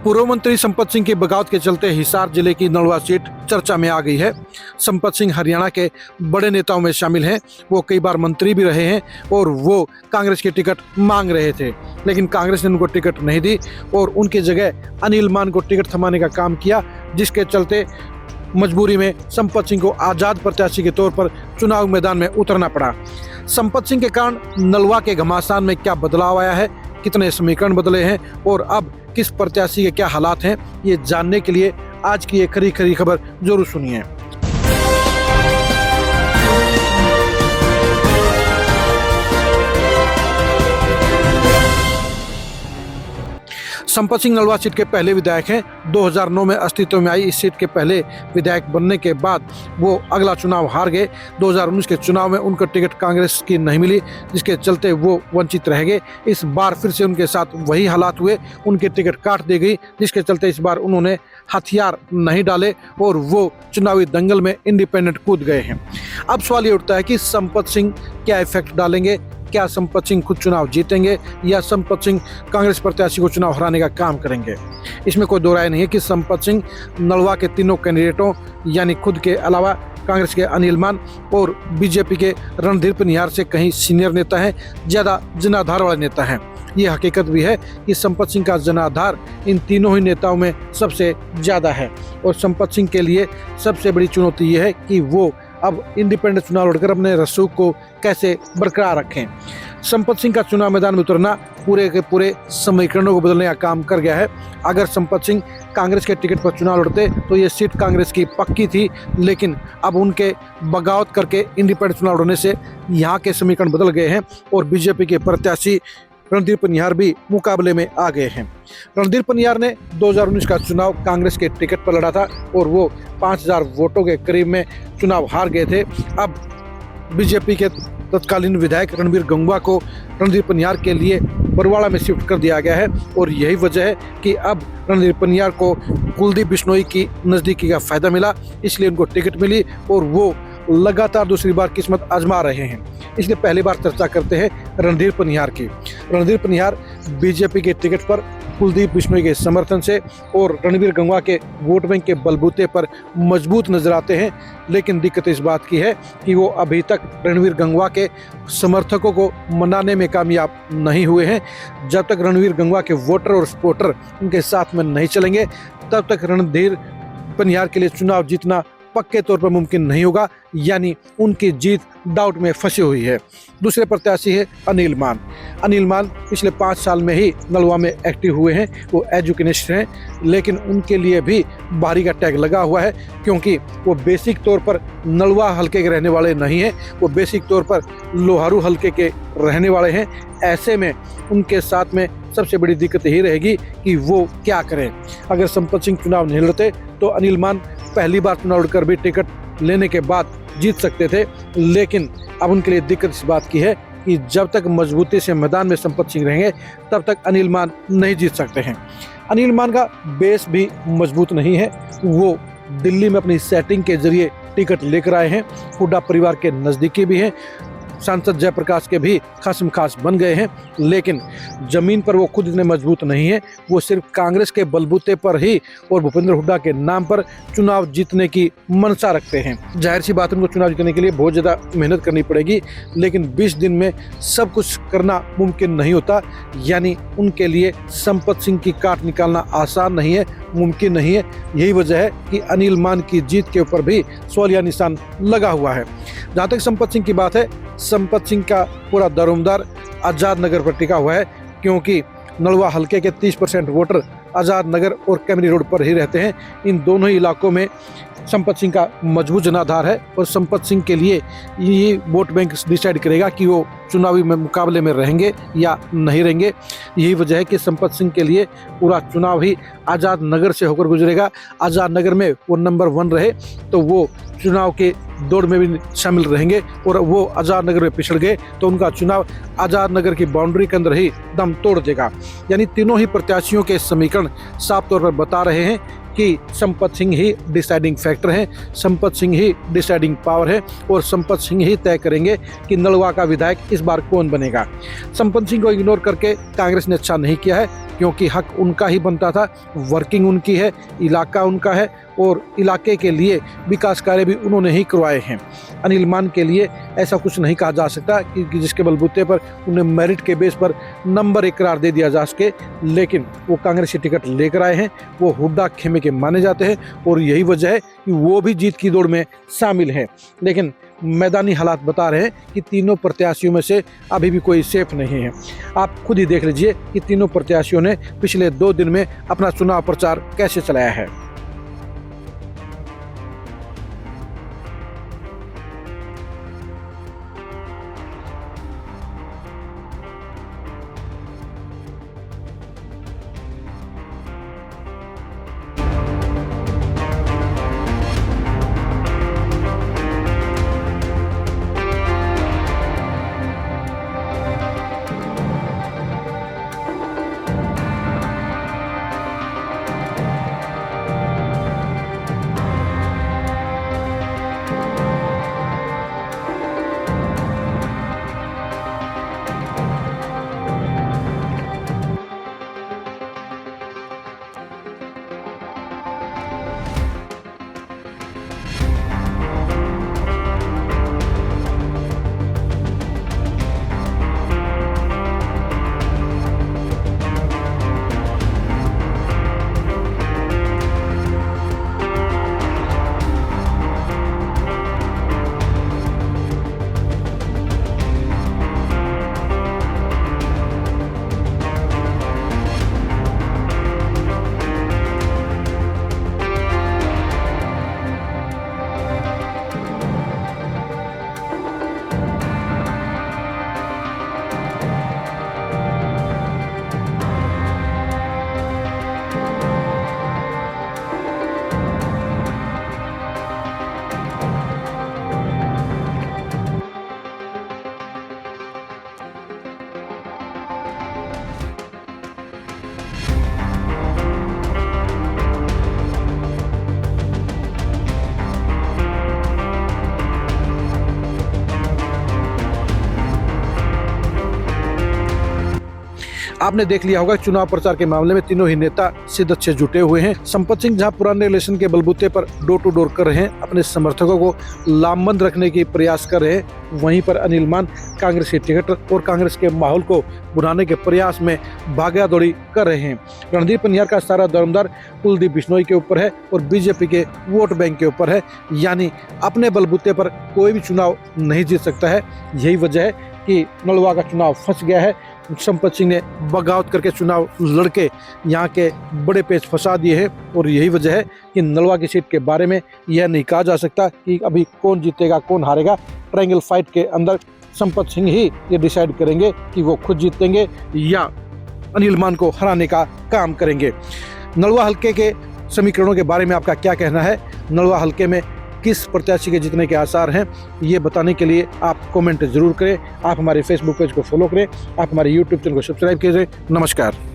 पूर्व मंत्री संपत सिंह की बगावत के चलते हिसार जिले की नलवा सीट चर्चा में आ गई है। संपत सिंह हरियाणा के बड़े नेताओं में शामिल हैं। वो कई बार मंत्री भी रहे हैं और वो कांग्रेस की टिकट मांग रहे थे, लेकिन कांग्रेस ने उनको टिकट नहीं दी और उनकी जगह अनिल मान को टिकट थमाने का काम किया, जिसके चलते मजबूरी में संपत सिंह को आजाद प्रत्याशी के तौर पर चुनाव मैदान में उतरना पड़ा। संपत सिंह के कारण नलवा के घमासान में क्या बदलाव आया है, कितने समीकरण बदले हैं और अब किस प्रत्याशी के क्या हालात हैं, ये जानने के लिए आज की ये खरी खबर जरूर सुनिए। संपत सिंह नलवा सीट के पहले विधायक हैं। 2009 में अस्तित्व में आई इस सीट के पहले विधायक बनने के बाद वो अगला चुनाव हार गए। 2019 के चुनाव में उनको टिकट कांग्रेस की नहीं मिली, जिसके चलते वो वंचित रह गए। इस बार फिर से उनके साथ वही हालात हुए, उनकी टिकट काट दी गई, जिसके चलते इस बार उन्होंने हथियार नहीं डाले और वो चुनावी दंगल में इंडिपेंडेंट कूद गए हैं। अब सवाल ये उठता है कि संपत सिंह क्या इफेक्ट डालेंगे, क्या संपत सिंह खुद चुनाव जीतेंगे या संपत सिंह कांग्रेस प्रत्याशी को चुनाव हराने का काम करेंगे। इसमें कोई दो राय नहीं है कि संपत सिंह नलवा के तीनों कैंडिडेटों यानी खुद के अलावा कांग्रेस के अनिल मान और बीजेपी के रणधीर पनियार से कहीं सीनियर नेता हैं, ज़्यादा जनाधार वाले नेता हैं। ये हकीकत भी है कि संपत सिंह का जनाधार इन तीनों ही नेताओं में सबसे ज़्यादा है और संपत सिंह के लिए सबसे बड़ी चुनौती ये है कि वो अब इंडिपेंडेंट चुनाव लड़कर अपने रसूख को कैसे बरकरार रखें। संपत सिंह का चुनाव मैदान में उतरना पूरे के पूरे समीकरणों को बदलने का काम कर गया है। अगर संपत सिंह कांग्रेस के टिकट पर चुनाव लड़ते तो ये सीट कांग्रेस की पक्की थी, लेकिन अब उनके बगावत करके इंडिपेंडेंट चुनाव लड़ने से यहाँ के समीकरण बदल गए हैं और बीजेपी के प्रत्याशी रणधीर पनियार भी मुकाबले में आ गए हैं। रणधीर पनियार ने 2019 का चुनाव कांग्रेस के टिकट पर लड़ा था और वो 5000 वोटों के करीब में चुनाव हार गए थे। अब बीजेपी के तत्कालीन विधायक रणबीर गंगवा को रणधीर पनियार के लिए बरवाड़ा में शिफ्ट कर दिया गया है और यही वजह है कि अब रणधीर पनियार को कुलदीप बिश्नोई की नज़दीकी का फायदा मिला, इसलिए उनको टिकट मिली और वो लगातार दूसरी बार किस्मत आजमा रहे हैं। इसलिए पहली बार चर्चा करते हैं रणधीर पनियार की। रणधीर पनियार बीजेपी के टिकट पर कुलदीप बिश्नोई के समर्थन से और रणबीर गंगवा के वोट बैंक के बलबूते पर मजबूत नजर आते हैं, लेकिन दिक्कत इस बात की है कि वो अभी तक रणबीर गंगवा के समर्थकों को मनाने में कामयाब नहीं हुए हैं। जब तक रणबीर गंगवा के वोटर और सपोर्टर उनके साथ में नहीं चलेंगे, तब तक रणधीर पनियार के लिए चुनाव जीतना पक्के तौर पर मुमकिन नहीं होगा, यानी उनकी जीत डाउट में फंसी हुई है। दूसरे प्रत्याशी है अनिल मान। अनिल मान पिछले 5 साल में ही नलवा में एक्टिव हुए हैं। वो एजुकेनिस्ट हैं, लेकिन उनके लिए भी बाहरी का टैग लगा हुआ है, क्योंकि वो बेसिक तौर पर नलवा हल्के के रहने वाले नहीं हैं। वो बेसिक तौर पर लोहारू हल्के के रहने वाले हैं। ऐसे में उनके साथ में सबसे बड़ी दिक्कत यही रहेगी कि वो क्या करें। अगर संपत सिंह चुनाव नहीं लड़ते तो अनिल मान पहली बार चुनाव लड़कर भी टिकट लेने के बाद जीत सकते थे, लेकिन अब उनके लिए दिक्कत इस बात की है कि जब तक मजबूती से मैदान में संपत सिंह रहेंगे तब तक अनिल मान नहीं जीत सकते हैं। अनिल मान का बेस भी मजबूत नहीं है। वो दिल्ली में अपनी सेटिंग के जरिए टिकट लेकर आए हैं। हुड्डा परिवार के नज़दीकी भी हैं। सांसद जयप्रकाश के भी खासम खास बन गए हैं, लेकिन जमीन पर वो खुद इतने मजबूत नहीं है। वो सिर्फ कांग्रेस के बलबूते पर ही और भूपेंद्र हुड्डा के नाम पर चुनाव जीतने की मनसा रखते हैं। जाहिर सी बात, उनको चुनाव जीतने के लिए बहुत ज़्यादा मेहनत करनी पड़ेगी, लेकिन 20 दिन में सब कुछ करना मुमकिन नहीं होता। यानी उनके लिए संपत सिंह की काट निकालना आसान नहीं है, मुमकिन नहीं है। यही वजह है कि अनिल मान की जीत के ऊपर भी सवालिया निशान लगा हुआ है। जहाँ तक संपत सिंह की बात है, संपत सिंह का पूरा दारोमदार आज़ाद नगर पर टिका हुआ है, क्योंकि नलवा हल्के के 30% वोटर आज़ाद नगर और कैमरी रोड पर ही रहते हैं। इन दोनों ही इलाकों में संपत सिंह का मजबूत जनाधार है और संपत सिंह के लिए ये वोट बैंक डिसाइड करेगा कि वो चुनावी मुकाबले में रहेंगे या नहीं रहेंगे। यही वजह है कि संपत सिंह के लिए पूरा चुनाव ही आज़ाद नगर से होकर गुजरेगा। आज़ाद नगर में वो नंबर 1 रहे तो वो चुनाव के दौड़ में भी शामिल रहेंगे, और वो आज़ाद नगर में पिछड़ गए तो उनका चुनाव आज़ाद नगर की बाउंड्री के अंदर ही दम तोड़ देगा। यानी तीनों ही प्रत्याशियों के समीकरण साफ तौर पर बता रहे हैं कि संपत सिंह ही डिसाइडिंग फैक्टर हैं, संपत सिंह ही डिसाइडिंग पावर है और संपत सिंह ही तय करेंगे कि नलवा का विधायक इस बार कौन बनेगा। संपत सिंह को इग्नोर करके कांग्रेस ने अच्छा नहीं किया है, क्योंकि हक उनका ही बनता था, वर्किंग उनकी है, इलाका उनका है और इलाके के लिए विकास कार्य भी उन्होंने ही करवाए हैं। अनिल मान के लिए ऐसा कुछ नहीं कहा जा सकता कि जिसके बलबूते पर उन्हें मेरिट के बेस पर नंबर 1 करार दे दिया जा सके, लेकिन वो कांग्रेस की टिकट लेकर आए हैं, वो हुड्डा खेमे के माने जाते हैं और यही वजह है कि वो भी जीत की दौड़ में शामिल हैं। लेकिन मैदानी हालात बता रहे हैं कि तीनों प्रत्याशियों में से अभी भी कोई सेफ नहीं है। आप खुद ही देख लीजिए कि तीनों प्रत्याशियों ने पिछले 2 दिन में अपना चुनाव प्रचार कैसे चलाया है। आपने देख लिया होगा चुनाव प्रचार के मामले में तीनों ही नेता शिद्दत से जुटे हुए हैं। संपत सिंह जहां पुराने रिलेशन के बलबूते पर डोर टू डोर कर रहे हैं, अपने समर्थकों को लामबंद रखने की प्रयास कर रहे हैं, वहीं पर अनिल मान कांग्रेस की टिकट और कांग्रेस के माहौल को बुझाने के प्रयास में भागा दौड़ी कर रहे हैं। रणदीप पनियर का सारा दमदार कुलदीप बिश्नोई के ऊपर है और बीजेपी के वोट बैंक के ऊपर है, यानी अपने बलबूते पर कोई भी चुनाव नहीं जीत सकता है। यही वजह है कि नलवा का चुनाव फंस गया है। संपत सिंह ने बगावत करके चुनाव लड़के यहाँ के बड़े पेच फंसा दिए हैं और यही वजह है कि नलवा की सीट के बारे में यह नहीं कहा जा सकता कि अभी कौन जीतेगा कौन हारेगा। ट्रायंगल फाइट के अंदर संपत सिंह ही ये डिसाइड करेंगे कि वो खुद जीतेंगे या अनिल मान को हराने का काम करेंगे। नलवा हल्के के समीकरणों के बारे में आपका क्या कहना है? नलवा हल्के में किस प्रत्याशी के जीतने के आसार हैं, ये बताने के लिए आप कमेंट जरूर करें। आप हमारे फेसबुक पेज को फॉलो करें, आप हमारे यूट्यूब चैनल को सब्सक्राइब कीजिए। नमस्कार।